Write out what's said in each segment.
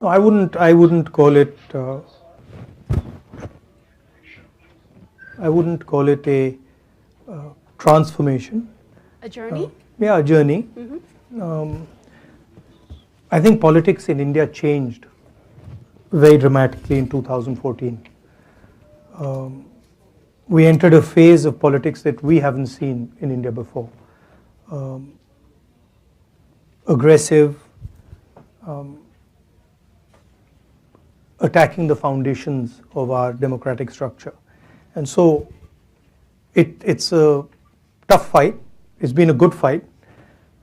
No, I wouldn't call it. I wouldn't call it a transformation. A journey? Yeah, a journey. I think politics in India changed very dramatically in 2014. We entered a phase of politics that we haven't seen in India before. Aggressive, attacking the foundations of our democratic structure. And so it's a tough fight. It's been a good fight.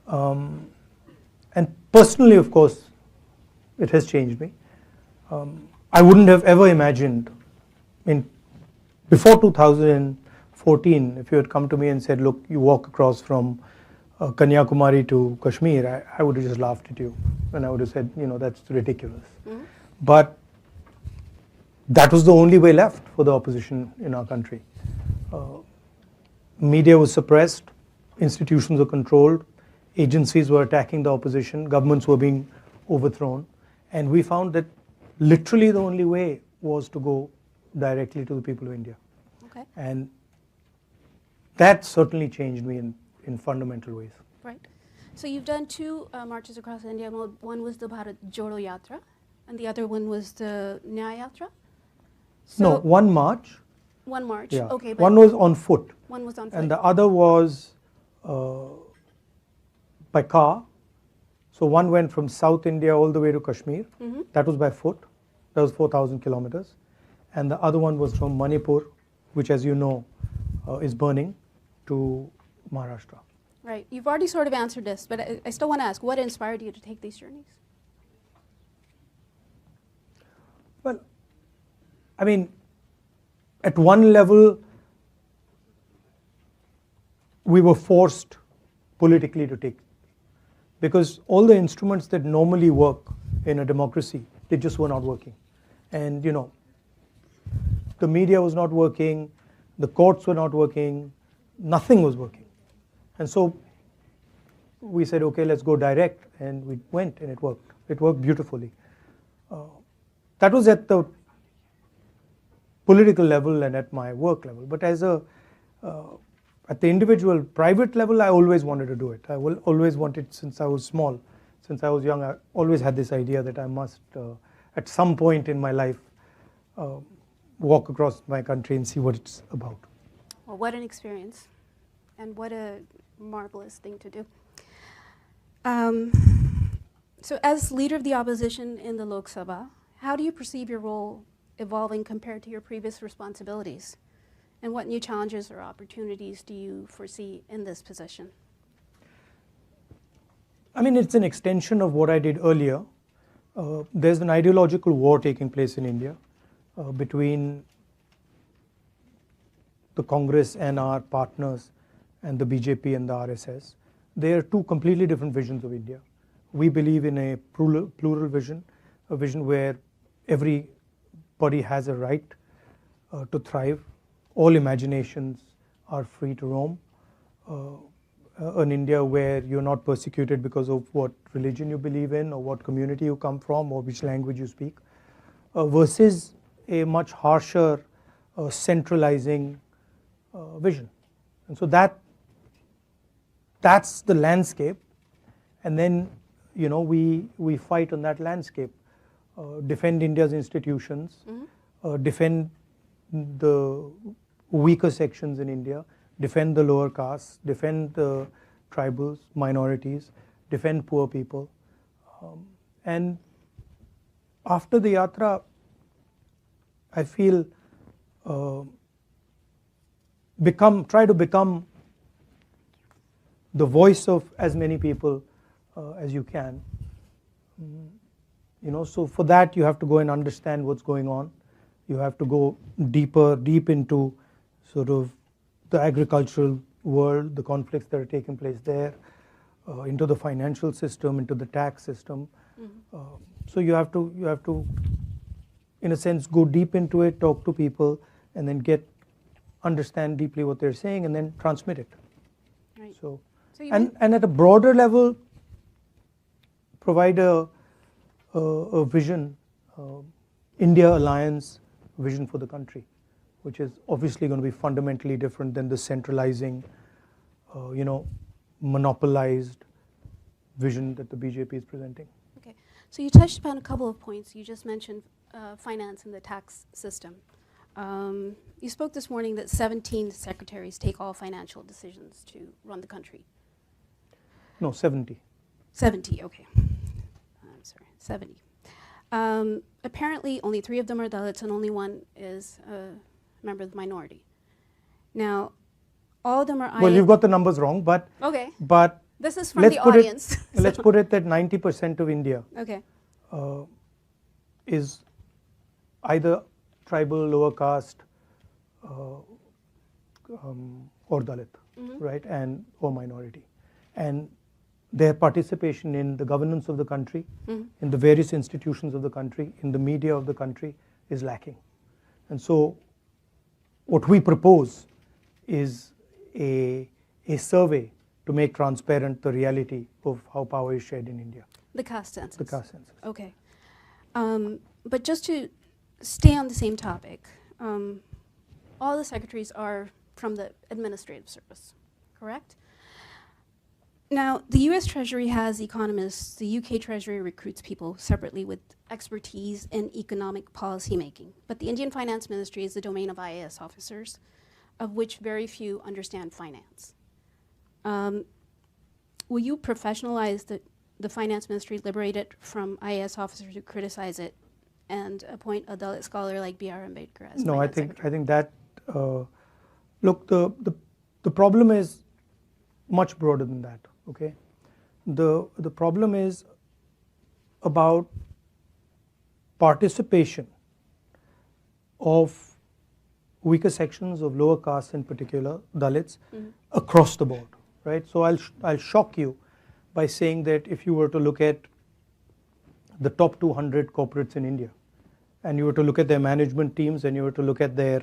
And personally, of course, it has changed me. I wouldn't have ever imagined, before 2014, if you had come to me and said, look, you walk across from Kanyakumari to Kashmir, I would have just laughed at you. And I would have said, that's ridiculous. Mm-hmm. But that was the only way left for the opposition in our country. Media was suppressed, institutions were controlled, agencies were attacking the opposition, governments were being overthrown, and we found that literally the only way was to go directly to the people of India. Okay. And that certainly changed me in fundamental ways. Right. So you've done two marches across India. One was the Bharat Jodo Yatra, and the other one was the Nyaya Yatra? So no, one march. One march, yeah. Okay. One was on foot. One was on foot. And the other was by car. So one went from South India all the way to Kashmir. Mm-hmm. That was by foot. That was 4,000 kilometers. And the other one was from Manipur, which, as you know, is burning, to Maharashtra. Right. You've already sort of answered this, but I still want to ask, what inspired you to take these journeys? Well, I mean, at one level, we were forced politically to take, because all the instruments that normally work in a democracy, they just were not working. And, the media was not working, the courts were not working, nothing was working. And so we said, okay, let's go direct, and we went, and it worked. It worked beautifully. That was at the political level and at my work level. But as at the individual, private level, I always wanted to do it. I always wanted, since I was small, since I was young, I always had this idea that I must, at some point in my life, walk across my country and see what it's about. Well, what an experience, and what a marvelous thing to do. So as leader of the opposition in the Lok Sabha, how do you perceive your role evolving compared to your previous responsibilities? And what new challenges or opportunities do you foresee in this position? I mean, it's an extension of what I did earlier. There's an ideological war taking place in India between the Congress and our partners and the BJP and the RSS. They are two completely different visions of India. We believe in a plural vision, a vision where everybody has a right to thrive. All imaginations are free to roam. An India where you're not persecuted because of what religion you believe in, or what community you come from, or which language you speak, versus a much harsher, centralizing vision. And so that's the landscape. And then, we fight on that landscape, defend India's institutions, mm-hmm. Defend the weaker sections in India, defend the lower castes, defend the tribals, minorities, defend poor people. And after the yatra, I feel try to become the voice of as many people as you can. So for that you have to go and understand what's going on. You have to go deep into sort of the agricultural world, the conflicts that are taking place there, into the financial system, into the tax system. Mm-hmm. So you have to, in a sense, go deep into it, talk to people, and then understand deeply what they're saying, and then transmit it. Right. And at a broader level, provide a a vision, India Alliance vision for the country, which is obviously going to be fundamentally different than the centralizing, monopolized vision that the BJP is presenting. Okay, so you touched upon a couple of points. You just mentioned finance and the tax system. You spoke this morning that 17 secretaries take all financial decisions to run the country. No, 70. 70, okay. I'm sorry, 70. Apparently, only 3 of them are Dalits and only 1 is a member of the minority. Now, all of them are... Well, you've got the numbers wrong, but... Okay. But this is from the audience. Let's put it that 90% of India okay. Is either tribal, lower caste, or Dalit, right, or minority. And their participation in the governance of the country, in the various institutions of the country, in the media of the country is lacking. And so what we propose is a survey to make transparent the reality of how power is shared in India. The caste census. The caste census. Okay. But just to stay on the same topic, all the secretaries are from the administrative service, correct? Now, the US Treasury has economists, the UK Treasury recruits people separately with expertise in economic policy making. But the Indian Finance Ministry is the domain of IAS officers, of which very few understand finance. Will you professionalize the Finance Ministry, liberate it from IAS officers who criticize it, and appoint a Dalit scholar like B.R. Ambedkar as No, I Finance think Secretary? that, look, the problem is much broader than that, okay? The problem is about participation of weaker sections of lower castes, in particular Dalits, across the board, right? So I'll shock you by saying that if you were to look at the top 200 corporates in India, and you were to look at their management teams, and you were to look at their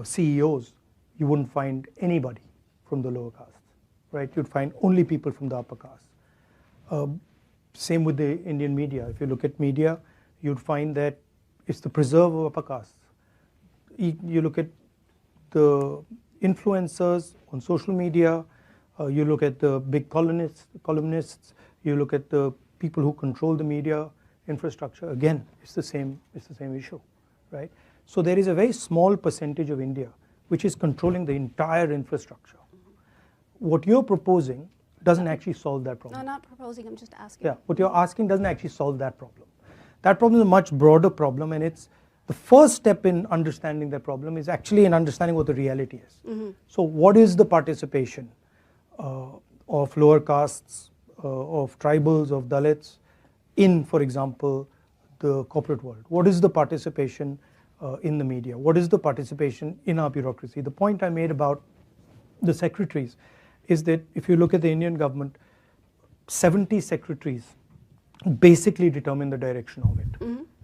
CEOs, you wouldn't find anybody from the lower castes, right? You'd find only people from the upper caste. Same with the Indian media. If you look at media, you'd find that it's the preserve of upper castes. You look at the influencers on social media, you look at the big columnists, you look at the people who control the media infrastructure. Again, it's the same issue, right? So there is a very small percentage of India which is controlling the entire infrastructure. What you're proposing doesn't actually solve that problem. No, not proposing, I'm just asking. Yeah, what you're asking doesn't actually solve that problem. That problem is a much broader problem, and it's the first step in understanding that problem is actually in understanding what the reality is. So what is the participation of lower castes, of tribals, of Dalits in, for example, the corporate world? What is the participation in the media? What is the participation in our bureaucracy? The point I made about the secretaries is that if you look at the Indian government, 70 secretaries basically determine the direction of it,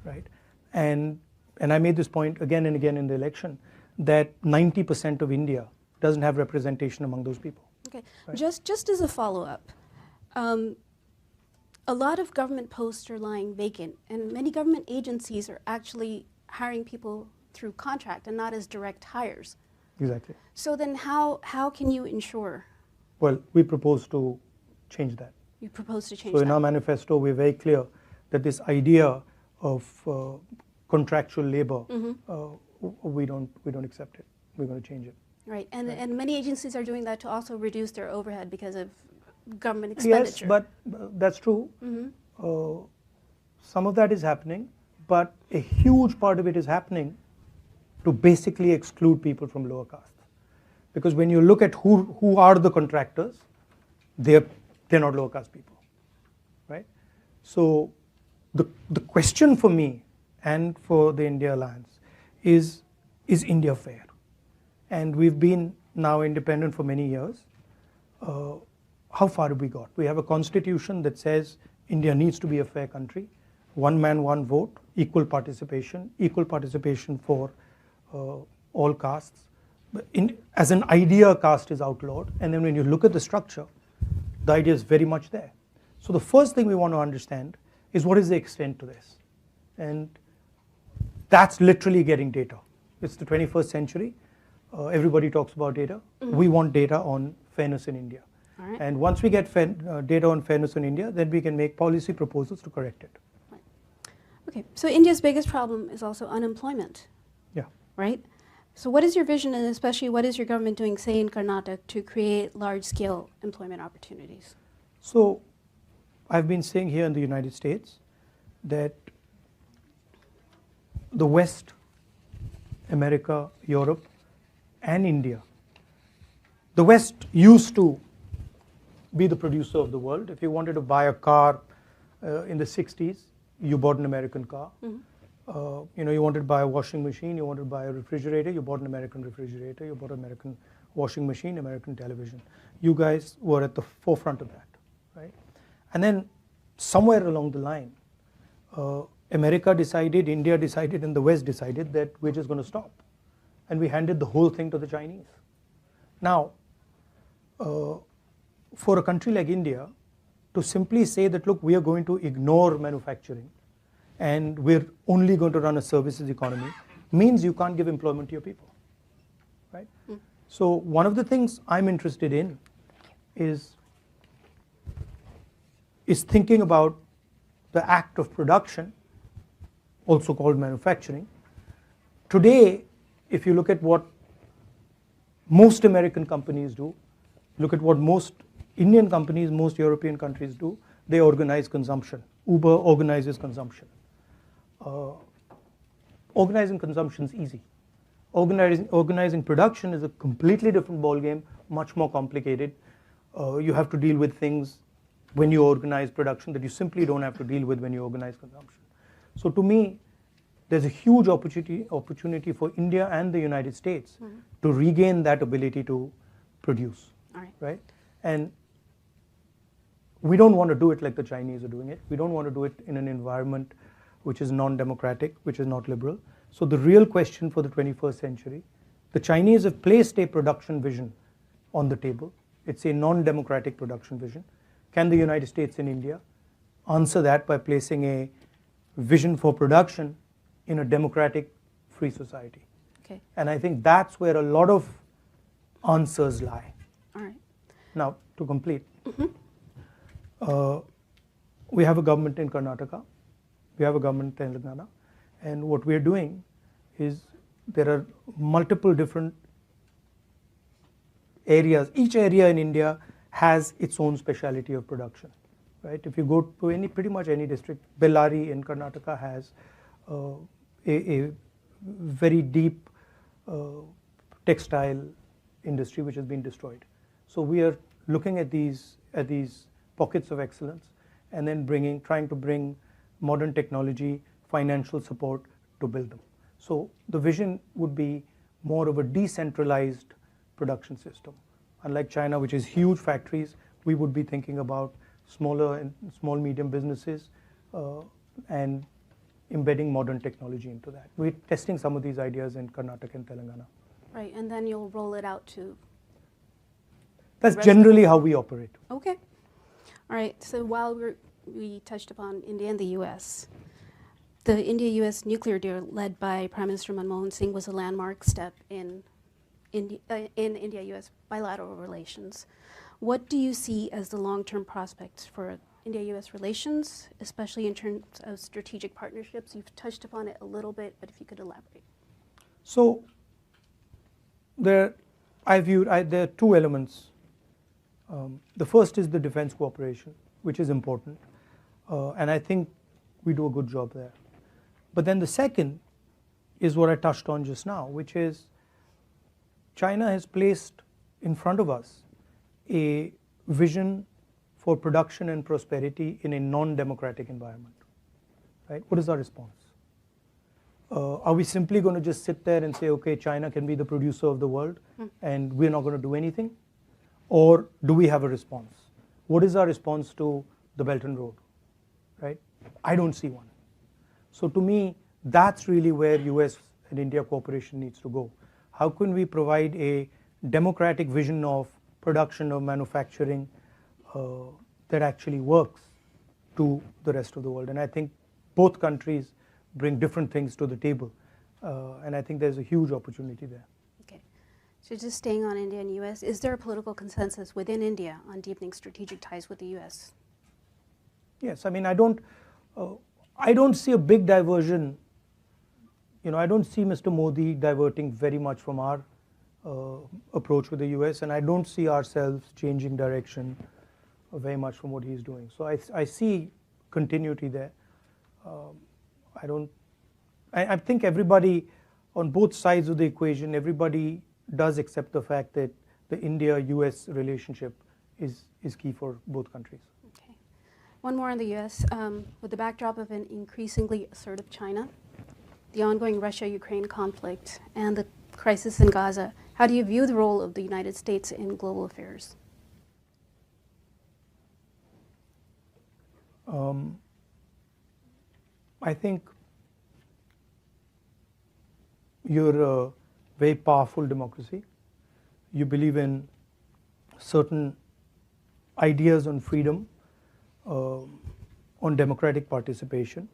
right? And I made this point again and again in the election that 90% of India doesn't have representation among those people. Okay, right? just as a follow-up, a lot of government posts are lying vacant, and many government agencies are actually hiring people through contract and not as direct hires. Exactly. So then how can you ensure? Well, we propose to change that. You propose to change So that? in our manifesto, we're very clear that this idea of contractual labor, we don't accept it. We're going to change it. Right, and many agencies are doing that to also reduce their overhead because of government expenditure. Yes, but that's true. Some of that is happening, but a huge part of it is happening to basically exclude people from lower castes. Because when you look at who are the contractors, they're not lower caste people, right? So the question for me and for the India Alliance is India fair? And we've been now independent for many years. How far have we got? We have a constitution that says India needs to be a fair country. One man, one vote, equal participation for all castes. As an idea, caste is outlawed. And then when you look at the structure, the idea is very much there. So the first thing we want to understand is what is the extent to this? And that's literally getting data. It's the 21st century. Everybody talks about data. We want data on fairness in India. All right. And once we get data on fairness in India, then we can make policy proposals to correct it. Right. Okay, so India's biggest problem is also unemployment. Yeah. Right? So what is your vision, and especially what is your government doing, say in Karnataka, to create large-scale employment opportunities? So I've been saying here in the United States that the West, America, Europe, and India, the West used to be the producer of the world. If you wanted to buy a car in the 60s, you bought an American car. You wanted to buy a washing machine, you wanted to buy a refrigerator, you bought an American refrigerator, you bought an American washing machine, American television. You guys were at the forefront of that, right? And then somewhere along the line, America decided, India decided, and the West decided that we're just going to stop. And we handed the whole thing to the Chinese. Now, for a country like India, to simply say that, look, we are going to ignore manufacturing and we're only going to run a services economy means you can't give employment to your people, right? So one of the things I'm interested in is thinking about the act of production, also called manufacturing. Today, if you look at what most American companies do, look at what most Indian companies, most European countries do, they organize consumption. Uber organizes consumption. Organizing consumption is easy. Organizing production is a completely different ballgame, much more complicated. You have to deal with things when you organize production that you simply don't have to deal with when you organize consumption. So to me, there's a huge opportunity for India and the United States to regain that ability to produce, right? And we don't want to do it like the Chinese are doing it. We don't want to do it in an environment which is non-democratic, which is not liberal. So the real question for the 21st century, the Chinese have placed a production vision on the table. It's a non-democratic production vision. Can the United States and India answer that by placing a vision for production in a democratic, free society? Okay. And I think that's where a lot of answers lie. All right. Now, to complete, we have a government in Karnataka, we have a government in Telangana, and what we are doing is there are multiple different areas. Each area in India has its own speciality of production, right? If you go to pretty much any district, Bellary in Karnataka has a very deep textile industry which has been destroyed. So we are looking at these pockets of excellence and then trying to bring modern technology, financial support to build them. So the vision would be more of a decentralized production system. Unlike China, which is huge factories, we would be thinking about smaller and small medium businesses and embedding modern technology into that. We're testing some of these ideas in Karnataka and Telangana. Right, and then you'll roll it out to... That's generally how we operate. Okay. All right, so while we touched upon India and the U.S., the India-U.S. nuclear deal led by Prime Minister Manmohan Singh was a landmark step in India-U.S. bilateral relations. What do you see as the long-term prospects for India-U.S. relations, especially in terms of strategic partnerships? You've touched upon it a little bit, but if you could elaborate. So there are two elements. The first is the defense cooperation, which is important, and I think we do a good job there. But then the second is what I touched on just now, which is China has placed in front of us a vision for production and prosperity in a non-democratic environment, right? What is our response? Are we simply going to just sit there and say, okay, China can be the producer of the world and we're not going to do anything? Or do we have a response? What is our response to the Belt and Road, right? I don't see one. So to me, that's really where US and India cooperation needs to go. How can we provide a democratic vision of production, of manufacturing that actually works to the rest of the world. And I think both countries bring different things to the table. And I think there's a huge opportunity there. Okay. So just staying on India and U.S., is there a political consensus within India on deepening strategic ties with the U.S.? Yes, I mean, I don't see a big diversion. I don't see Mr. Modi diverting very much from our approach with the US, and I don't see ourselves changing direction very much from what he's doing. So I see continuity there. I think everybody on both sides of the equation, everybody does accept the fact that the India-US relationship is key for both countries. Okay. One more on the U.S. With the backdrop of an increasingly assertive China, the ongoing Russia-Ukraine conflict, and the crisis in Gaza, how do you view the role of the United States in global affairs? I think you're a very powerful democracy. You believe in certain ideas on freedom, on democratic participation,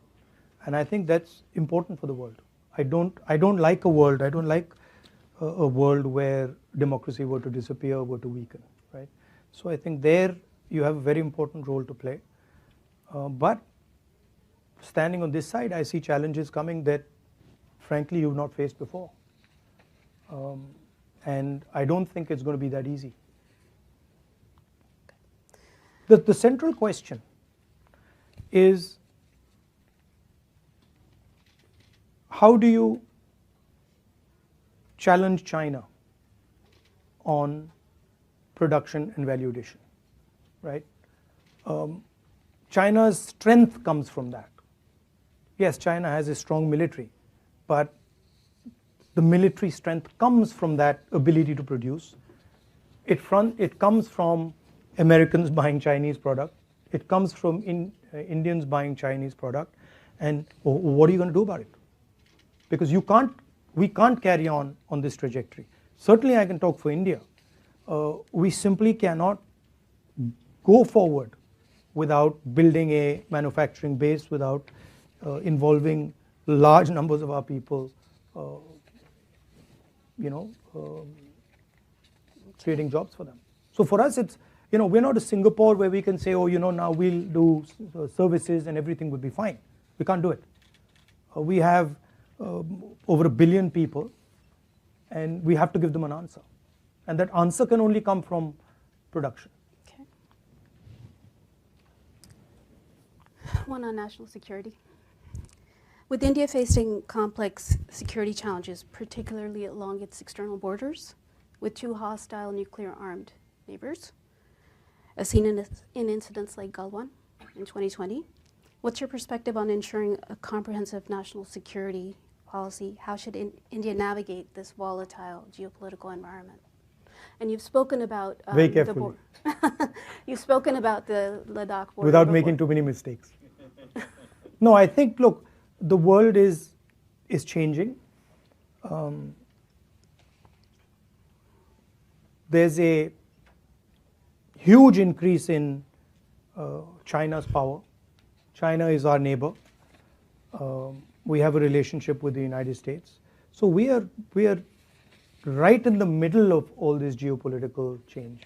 and I think that's important for the world. I don't like a world where democracy were to disappear, were to weaken, right? So I think there you have a very important role to play. But standing on this side, I see challenges coming that frankly you've not faced before. And I don't think it's going to be that easy. The central question is, how do you challenge China on production and value addition, right? China's strength comes from that. Yes, China has a strong military, but the military strength comes from that ability to produce. It comes from Americans buying Chinese product. It comes from Indians buying Chinese product. And what are you going to do about it? Because we can't carry on this trajectory. Certainly I can talk for India. We simply cannot go forward without building a manufacturing base, without involving large numbers of our people, creating jobs for them. So for us, it's, we're not a Singapore where we can say, now we'll do services and everything will be fine. We can't do it. We have over 1 billion people, and we have to give them an answer. And that answer can only come from production. Okay. One on national security. With India facing complex security challenges, particularly along its external borders, with 2 hostile nuclear-armed neighbors, as seen in incidents like Galwan in 2020, what's your perspective on ensuring a comprehensive national security policy? How should India navigate this volatile geopolitical environment? And you've spoken about very carefully. You've spoken about the Ladakh border without before. making too many mistakes. No, I think, look, the world is changing. There's a huge increase in China's power. China is our neighbor. We have a relationship with the United States. So we are right in the middle of all this geopolitical change.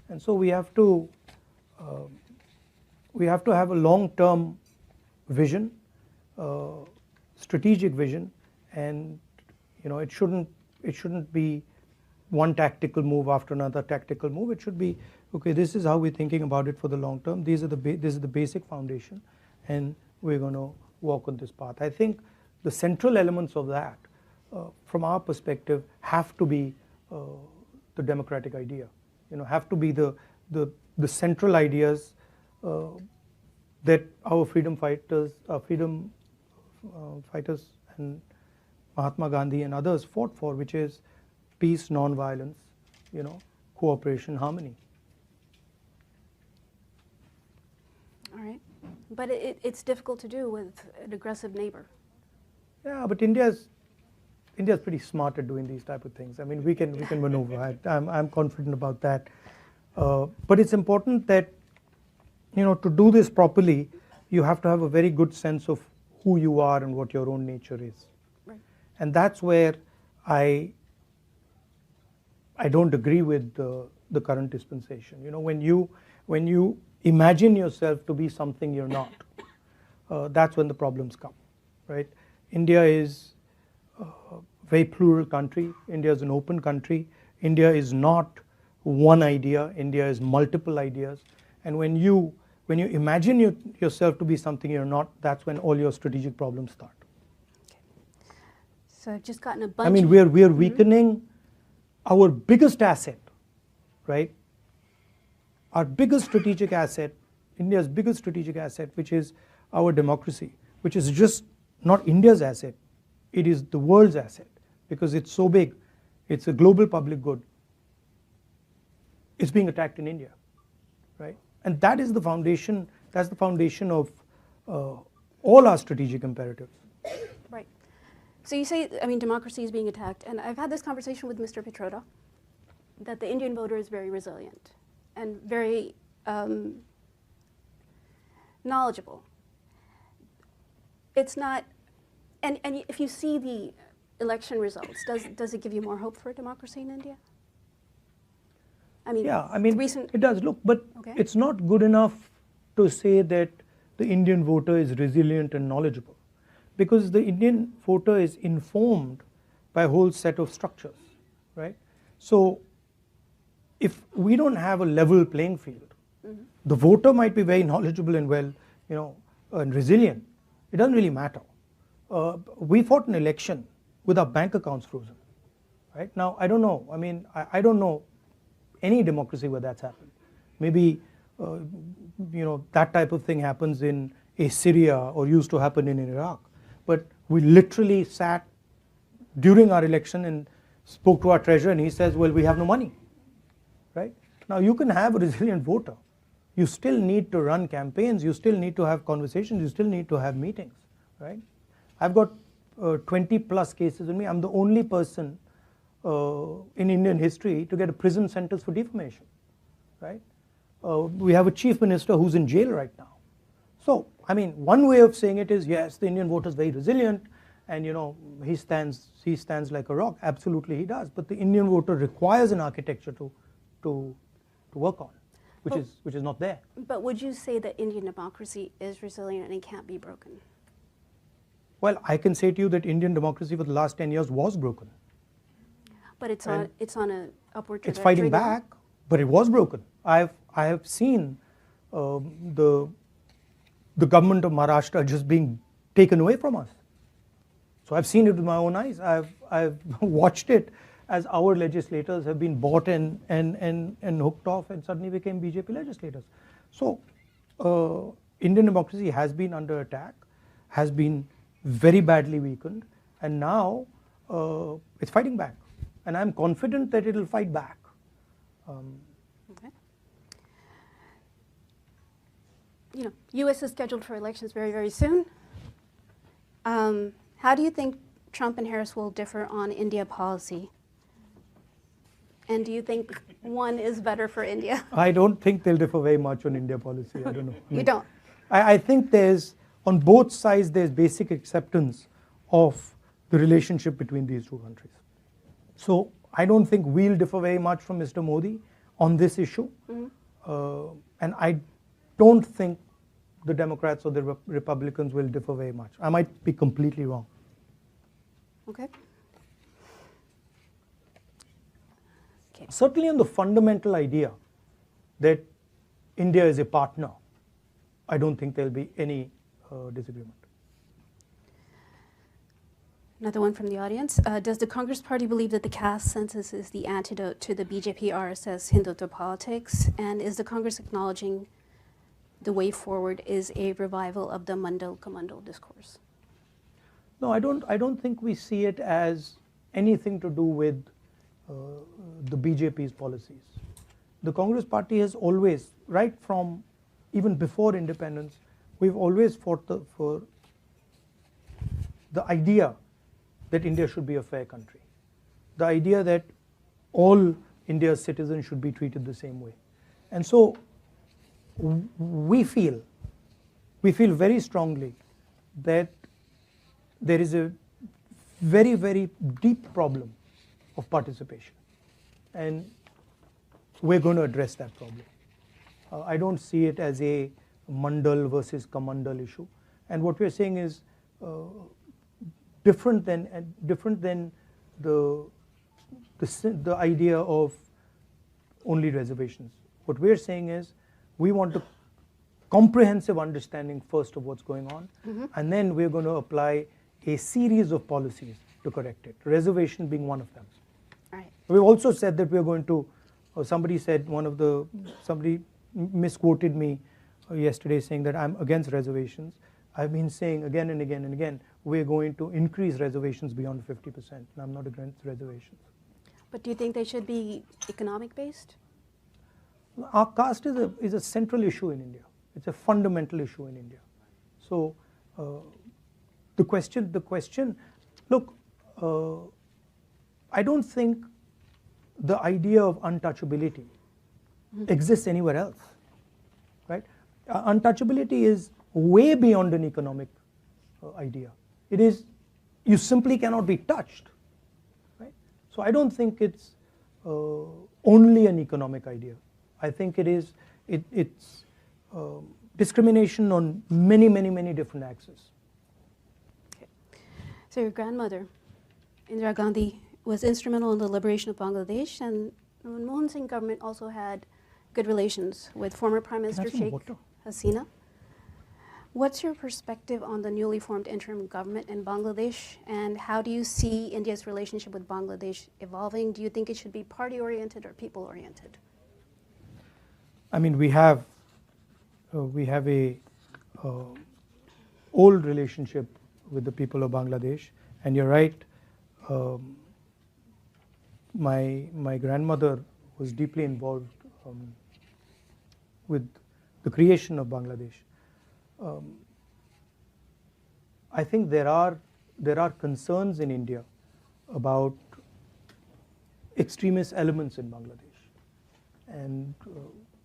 And so we have to have a long-term vision, strategic vision, and it shouldn't be one tactical move after another tactical move. It should be, okay, this is how we're thinking about it for the long term. This is the basic foundation, and we're going to walk on this path. I think the central elements of that, from our perspective, have to be the democratic idea. Have to be the central ideas that our freedom fighters and Mahatma Gandhi and others fought for, which is peace, non-violence, cooperation, harmony. All right, but it's difficult to do with an aggressive neighbor. Yeah, but India's pretty smart at doing these type of things. I mean, we can maneuver. I'm confident about that. But it's important that to do this properly, you have to have a very good sense of who you are and what your own nature is. Right. And that's where I don't agree with the current dispensation. When you imagine yourself to be something you're not, that's when the problems come, right? India is a very plural country. India is an open country. India is not one idea. India is multiple ideas. And when you imagine yourself to be something you're not, that's when all your strategic problems start. Okay. So I've just gotten a bunch. I mean, we're weakening our biggest asset, right? Our biggest strategic asset, India's biggest strategic asset, which is our democracy, which is just not India's asset, it is the world's asset, because it's so big, it's a global public good. It's being attacked in India, right? And that is the foundation, that's the foundation of all our strategic imperatives. Right. So you say, democracy is being attacked, and I've had this conversation with Mr. Pitroda, that the Indian voter is very resilient and very knowledgeable. It's not, and if you see the election results, does it give you more hope for democracy in India? Yeah, it does. Look, but Okay. It's not good enough to say that the Indian voter is resilient and knowledgeable, because the Indian voter is informed by a whole set of structures, right? So if we don't have a level playing field, the voter might be very knowledgeable and and resilient. It doesn't really matter. We fought an election with our bank accounts frozen, right? Now, I don't know. I don't know any democracy where that's happened. Maybe that type of thing happens in Syria or used to happen in Iraq. But we literally sat during our election and spoke to our treasurer, and he says, well, we have no money, right? Now, you can have a resilient voter. You still need to run campaigns. You still need to have conversations. You still need to have meetings, right? I've got 20 plus cases with me. I'm the only person in Indian history to get a prison sentence for defamation, right? We have a chief minister who's in jail right now. So, one way of saying it is, yes, the Indian voter is very resilient, and he stands like a rock. Absolutely, he does. But the Indian voter requires an architecture to work on, which is not there. But would you say that Indian democracy is resilient and it can't be broken? Well, I can say to you that Indian democracy for the last 10 years was broken. But it's on an upward trajectory. It's fighting now? back, but it was broken. I have seen the government of Maharashtra just being taken away from us. So I've seen it with my own eyes. I've watched it as our legislators have been bought and hooked off and suddenly became BJP legislators. So Indian democracy has been under attack, has been very badly weakened, and now it's fighting back. And I'm confident that it will fight back. Okay. U.S. is scheduled for elections very, very soon. How do you think Trump and Harris will differ on India policy? And do you think one is better for India? I don't think they'll differ very much on India policy. I don't know. You don't? I think on both sides, there's basic acceptance of the relationship between these two countries. So I don't think we'll differ very much from Mr. Modi on this issue. And I don't think the Democrats or the Republicans will differ very much. I might be completely wrong. Okay. Certainly on the fundamental idea that India is a partner, I don't think there'll be any disagreement. Another one from the audience. Does the Congress Party believe that the caste census is the antidote to the BJP RSS Hindutva politics? And is the Congress acknowledging the way forward is a revival of the Mandal Kamandal discourse? No, I don't think we see it as anything to do with the BJP's policies. The Congress Party has always, right from even before independence, we've always fought for the idea that India should be a fair country. The idea that all India's citizens should be treated the same way. And so we feel very strongly that there is a very, very deep problem of participation, and we're going to address that problem. I don't see it as a mandal versus kamandal issue, and what we're saying is different than the idea of only reservations. What we're saying is we want a comprehensive understanding first of what's going on, and then we're going to apply a series of policies to correct it, reservation being one of them. Right. We've also said that we're going to, somebody misquoted me yesterday saying that I'm against reservations. I've been saying again and again and again, we're going to increase reservations beyond 50%, and I'm not against reservations. But do you think they should be economic based? Our caste is a central issue in India. It's a fundamental issue in India. So the question, look, I don't think the idea of untouchability exists anywhere else, right? Untouchability is way beyond an economic idea. It is, you simply cannot be touched, right? So I don't think it's only an economic idea. I think it's discrimination on many different axes. Okay. So your grandmother, Indira Gandhi, was instrumental in the liberation of Bangladesh, and Manmohan Singh government also had good relations with former Prime Minister Sheikh Hasina. What's your perspective on the newly formed interim government in Bangladesh, and how do you see India's relationship with Bangladesh evolving? Do you think it should be party-oriented or people-oriented? I mean, we have a old relationship with the people of Bangladesh, and you're right. My grandmother was deeply involved with the creation of Bangladesh. I think there are concerns in India about extremist elements in Bangladesh, and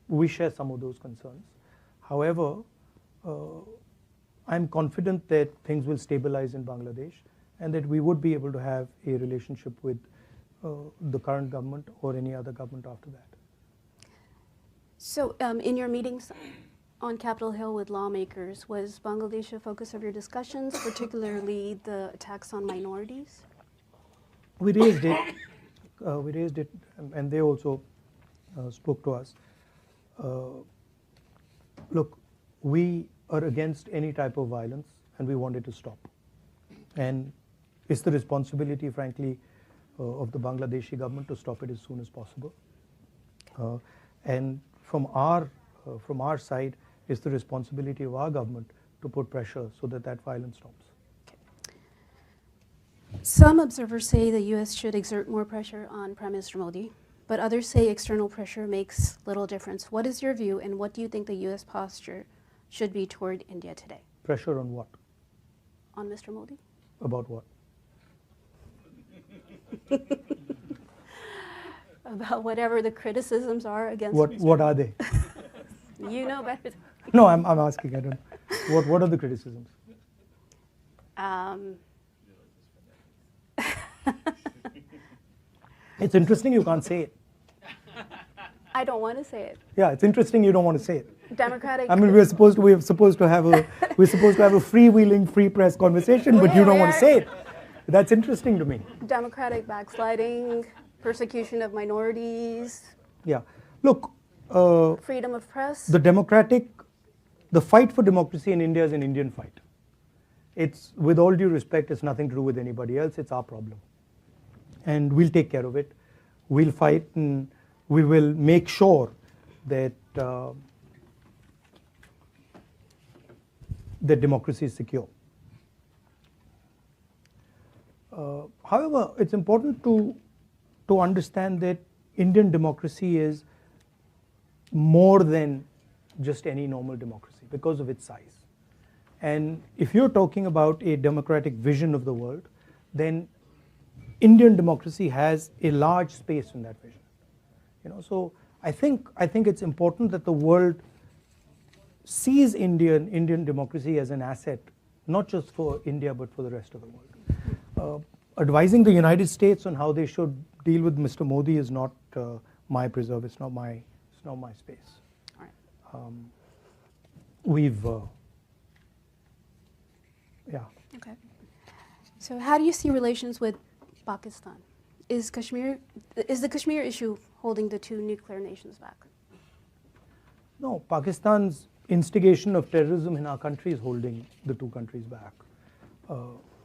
we share some of those concerns. However, I'm confident that things will stabilize in Bangladesh, and that we would be able to have a relationship with the current government or any other government after that. So in your meetings on Capitol Hill with lawmakers, was Bangladesh a focus of your discussions, particularly the attacks on minorities? We raised it, and they also spoke to us. Look, we are against any type of violence, and we want it to stop. And it's the responsibility, frankly, of the Bangladeshi government to stop it as soon as possible. And from our side, it's the responsibility of our government to put pressure so that violence stops. Some observers say the U.S. should exert more pressure on Prime Minister Modi, but others say external pressure makes little difference. What is your view, and what do you think the U.S. posture should be toward India today? Pressure on what? On Mr. Modi? About what? About whatever the criticisms are against What are they? You know better. No, I'm asking. I don't. What are the criticisms? It's interesting you can't say it. I don't want to say it. Yeah, it's interesting you don't want to say it. Democratic. I mean, we're supposed to have a freewheeling, free press conversation, but you don't want to say it. That's interesting to me. Democratic backsliding, persecution of minorities. Yeah, look. Freedom of press. The fight for democracy in India is an Indian fight. It's, with all due respect, it's nothing to do with anybody else. It's our problem, and we'll take care of it. We'll fight, and we will make sure that that democracy is secure. However, it's important to understand that Indian democracy is more than just any normal democracy because of its size. And if you're talking about a democratic vision of the world, then Indian democracy has a large space in that vision. So I think it's important that the world sees Indian democracy as an asset, not just for India but for the rest of the world. Advising the United States on how they should deal with Mr. Modi is not my preserve. It's not my space. All right. Yeah. Okay. So how do you see relations with Pakistan? Is the Kashmir issue holding the two nuclear nations back? No, Pakistan's instigation of terrorism in our country is holding the two countries back.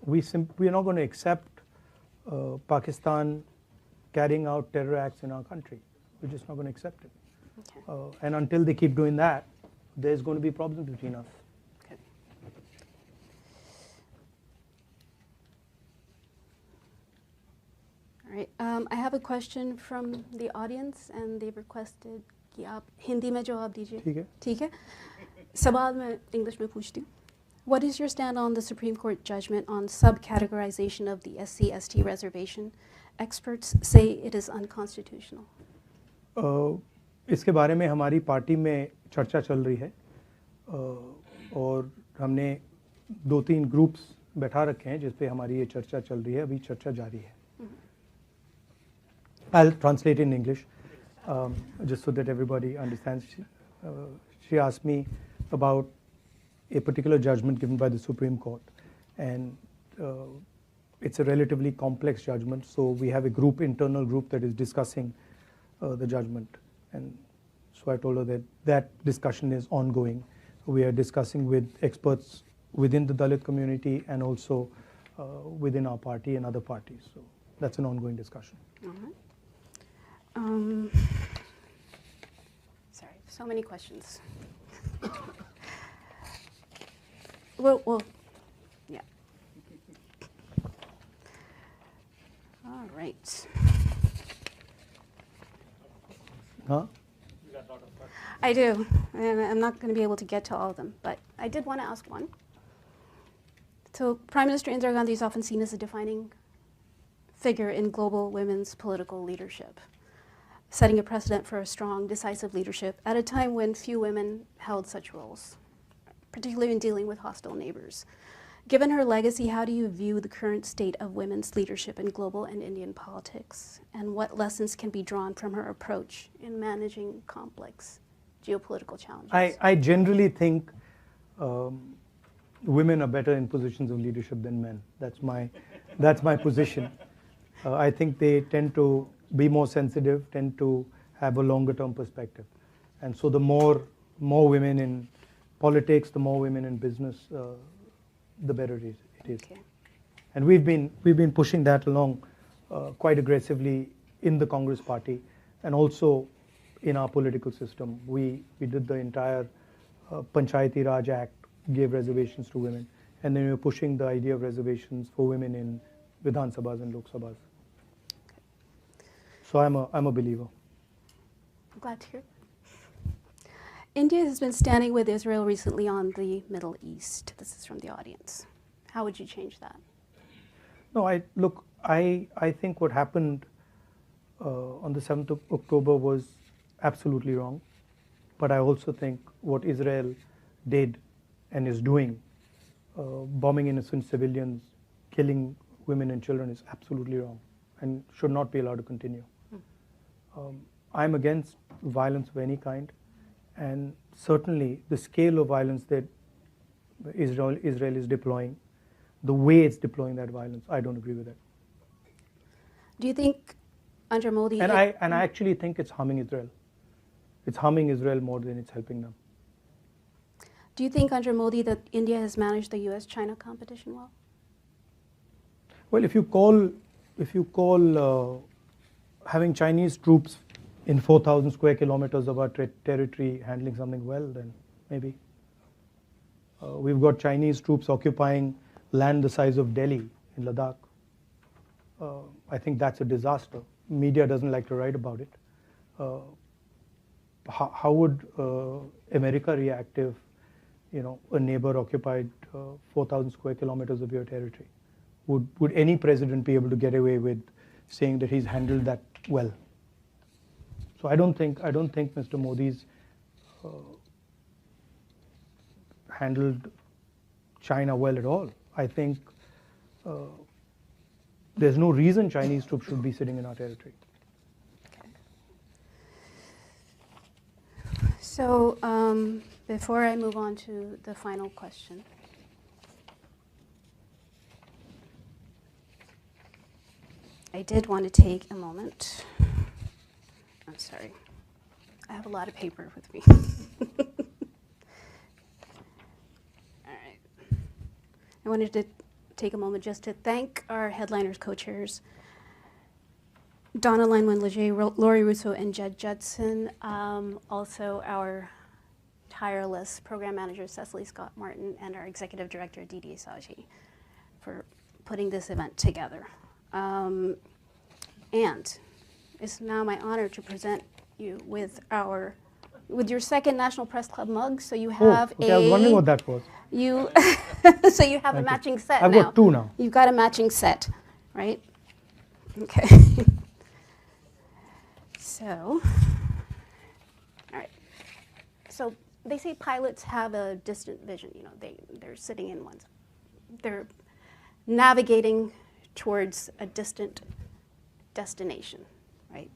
We are not going to accept Pakistan carrying out terror acts in our country. We're just not going to accept it. Okay. And until they keep doing that, there's going to be problems between us. Okay. All right. I have a question from the audience, and they've requested कि आप हिंदी में जवाब दीजिए. ठीक है. ठीक है. सवाल मैं इंग्लिश में पूछती हूँ. What is your stand on the Supreme Court judgment on subcategorization of the SC/ST reservation? Experts say it is unconstitutional. इसके बारे में हमारी पार्टी में चर्चा चल रही है और हमने 2-3 ग्रुप्स बैठा रखे हैं जिस पे हमारी ये चर्चा चल रही है. अभी चर्चा जारी है. I'll translate in English just so that everybody understands. She asked me about a particular judgment given by the Supreme Court, and it's a relatively complex judgment, so we have a internal group that is discussing the judgment, and so I told her that discussion is ongoing. We are discussing with experts within the Dalit community and also within our party and other parties, so that's an ongoing discussion. Sorry, so many questions. Well, yeah. All right. Huh? I do, and I'm not going to be able to get to all of them, but I did want to ask one. So Prime Minister Indira Gandhi is often seen as a defining figure in global women's political leadership, setting a precedent for a strong, decisive leadership at a time when few women held such roles, particularly in dealing with hostile neighbors. Given her legacy, how do you view the current state of women's leadership in global and Indian politics? And what lessons can be drawn from her approach in managing complex geopolitical challenges? I generally think women are better in positions of leadership than men. That's my position. I think they tend to be more sensitive, tend to have a longer term perspective. And so the more women in politics, the more women in business, the better it is. Okay. And we've been pushing that along quite aggressively in the Congress party and also in our political system. We did the entire Panchayati Raj Act, gave reservations to women, and then we were pushing the idea of reservations for women in Vidhan Sabhas and Lok Sabhas. So I'm a believer. I'm glad to hear. India has been standing with Israel recently on the Middle East. This is from the audience. How would you change that? No, I think what happened on the 7th of October was absolutely wrong. But I also think what Israel did and is doing, bombing innocent civilians, killing women and children, is absolutely wrong and should not be allowed to continue. I'm against violence of any kind. And certainly the scale of violence that Israel is deploying, the way it's deploying that violence, I don't agree with it. Do you think under Modi... And I actually think it's harming Israel. It's harming Israel more than it's helping them. Do you think under Modi that India has managed the US-China competition well? Well, if you call having Chinese troops in 4,000 square kilometers of our territory handling something well, then maybe. We've got Chinese troops occupying land the size of Delhi in Ladakh. I think that's a disaster. Media doesn't like to write about it. How would America react if, a neighbor occupied 4,000 square kilometers of your territory? Would any president be able to get away with saying that he's handled that well? So I don't think Mr. Modi's handled China well at all. I think there's no reason Chinese troops should be sitting in our territory. So before I move on to the final question, I did want to take a moment. I'm sorry. I have a lot of paper with me. All right. I wanted to take a moment just to thank our headliners, co-chairs, Donna Lanwin-Leger, Laurie Russo, and Jed Judson. Also our tireless program manager, Cecily Scott Martin, and our executive director, Didi Saji, for putting this event together. And it's now my honor to present you with your second National Press Club mug. So you have I was wondering what that was. So you have a matching set I've now. got two now. You've got a matching set, right? Okay. So, all right. So they say pilots have a distant vision. You know, they're sitting in ones. They're navigating towards a distant destination, right?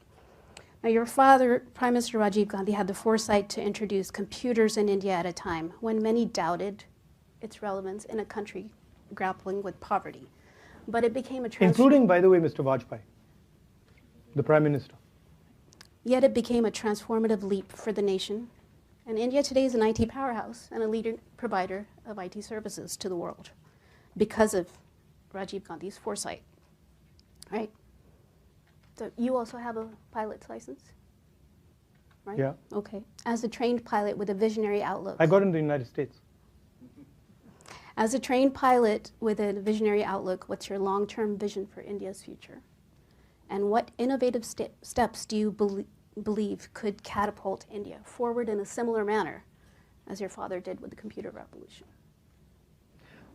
Now, your father, Prime Minister Rajiv Gandhi, had the foresight to introduce computers in India at a time when many doubted its relevance in a country grappling with poverty. But it became a including, by the way, Mr. Vajpayee, the Prime Minister. Yet it became a transformative leap for the nation. And India today is an IT powerhouse and a leading provider of IT services to the world because of Rajiv Gandhi's foresight, right? So you also have a pilot's license, right? Yeah. Okay. As a trained pilot with a visionary outlook. I got in the United States. As a trained pilot with a visionary outlook, what's your long-term vision for India's future? And what innovative steps do you believe could catapult India forward in a similar manner as your father did with the computer revolution?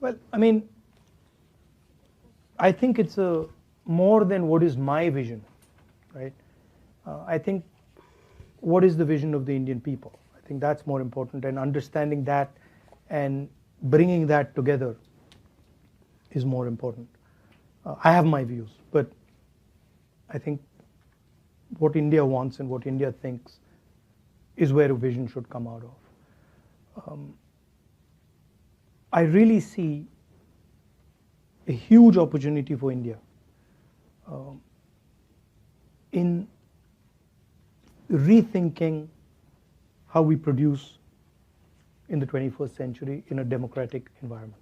Well, I mean, I think it's more than what is my vision, right? I think what is the vision of the Indian people? I think that's more important, and understanding that and bringing that together is more important. I have my views, but I think what India wants and what India thinks is where a vision should come out of. I really see a huge opportunity for India in rethinking how we produce in the 21st century in a democratic environment.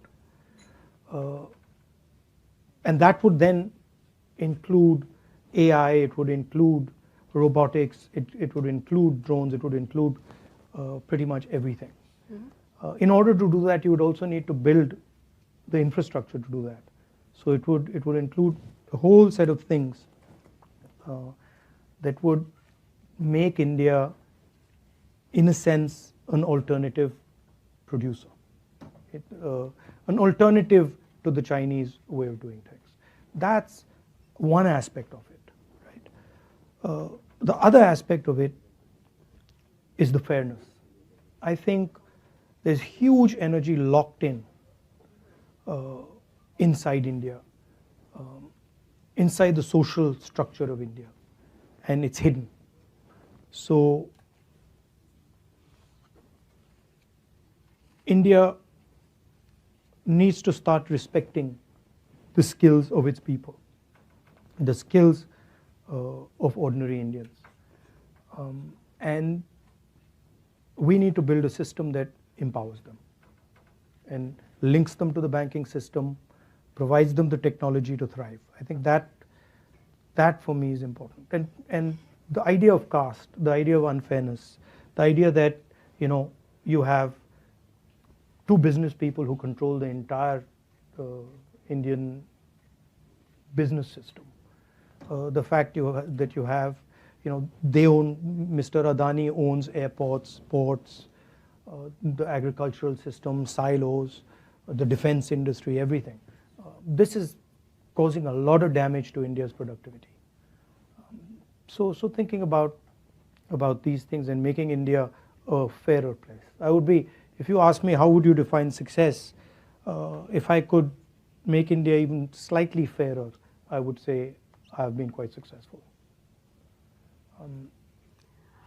And that would then include AI, it would include robotics, it would include drones, it would include pretty much everything. Mm-hmm. In order to do that, you would also need to build the infrastructure to do that. So it would include a whole set of things that would make India, in a sense, an alternative producer, an alternative to the Chinese way of doing things. That's one aspect of it, right? The other aspect of it is the fairness. I think there's huge energy locked in inside India, inside the social structure of India, and it's hidden. So India needs to start respecting the skills of its people, the skills of ordinary Indians. And we need to build a system that empowers them and links them to the banking system, provides them the technology to thrive. I think that for me is important. And the idea of caste, the idea of unfairness, the idea that you have two business people who control the entire Indian business system. The fact that you have, they own, Mr. Adani owns airports, ports, the agricultural system, silos, the defense industry, everything. This is causing a lot of damage to India's productivity. So thinking about these things and making India a fairer place. I would be if you ask me how would you define success, if I could make India even slightly fairer, I would say I have been quite successful.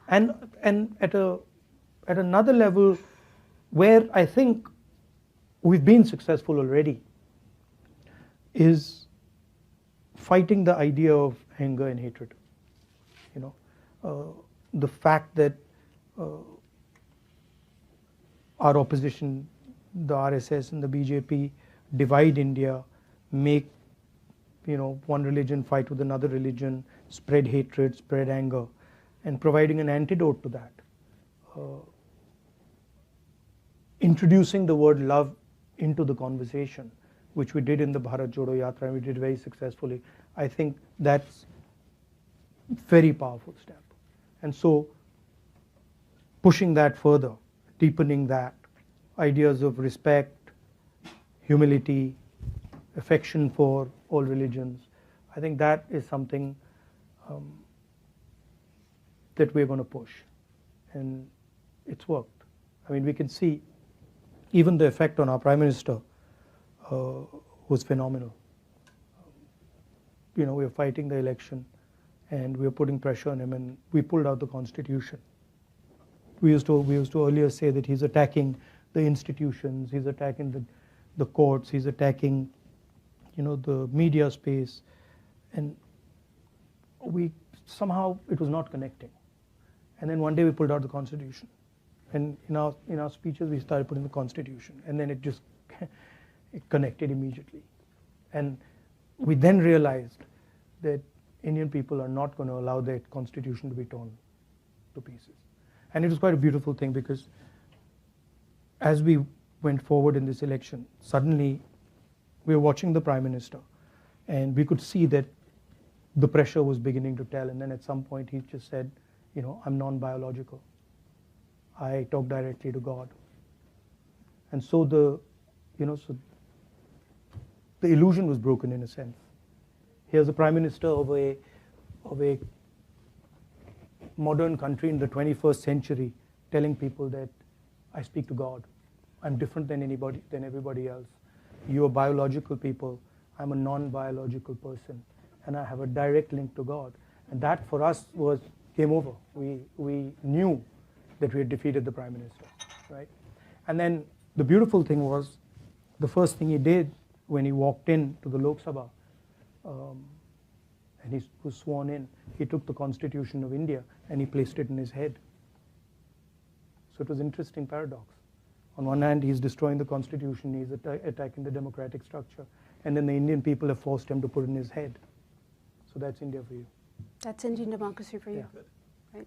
And at another level, where I think we've been successful already, is fighting the idea of anger and hatred. You know, the fact that our opposition, the RSS and the BJP, divide India, make one religion fight with another religion, spread hatred, spread anger, and providing an antidote to that. Introducing the word love into the conversation, which we did in the Bharat Jodo Yatra, and we did very successfully. I think that's a very powerful step. And so pushing that further, deepening that, ideas of respect, humility, affection for all religions, I think that is something that we're going to push. And it's worked. I mean, we can see even the effect on our Prime Minister was phenomenal. We were fighting the election and we were putting pressure on him, and we pulled out the Constitution. We used to earlier say that he's attacking the institutions, he's attacking the courts, he's attacking the media space, and somehow it was not connecting. And then one day we pulled out the Constitution, and in our speeches we started putting the Constitution, and then it just it connected immediately. And we then realized that Indian people are not going to allow their Constitution to be torn to pieces. And it was quite a beautiful thing, because as we went forward in this election, suddenly we were watching the Prime Minister, and we could see that the pressure was beginning to tell. And then at some point he just said, I'm non-biological. I talk directly to God. And so the illusion was broken in a sense. Here's the Prime Minister of a modern country in the 21st century telling people that I speak to God. I'm different than everybody else. You are biological people. I'm a non-biological person, and I have a direct link to God. And that for us was game over. We knew that we had defeated the Prime Minister, right? And then the beautiful thing was, the first thing he did when he walked in to the Lok Sabha, and he was sworn in, he took the Constitution of India and he placed it in his head. So it was an interesting paradox. On one hand, he's destroying the Constitution, he's attacking the democratic structure, and then the Indian people have forced him to put it in his head. So that's India for you. That's Indian democracy for you. Yeah. Right.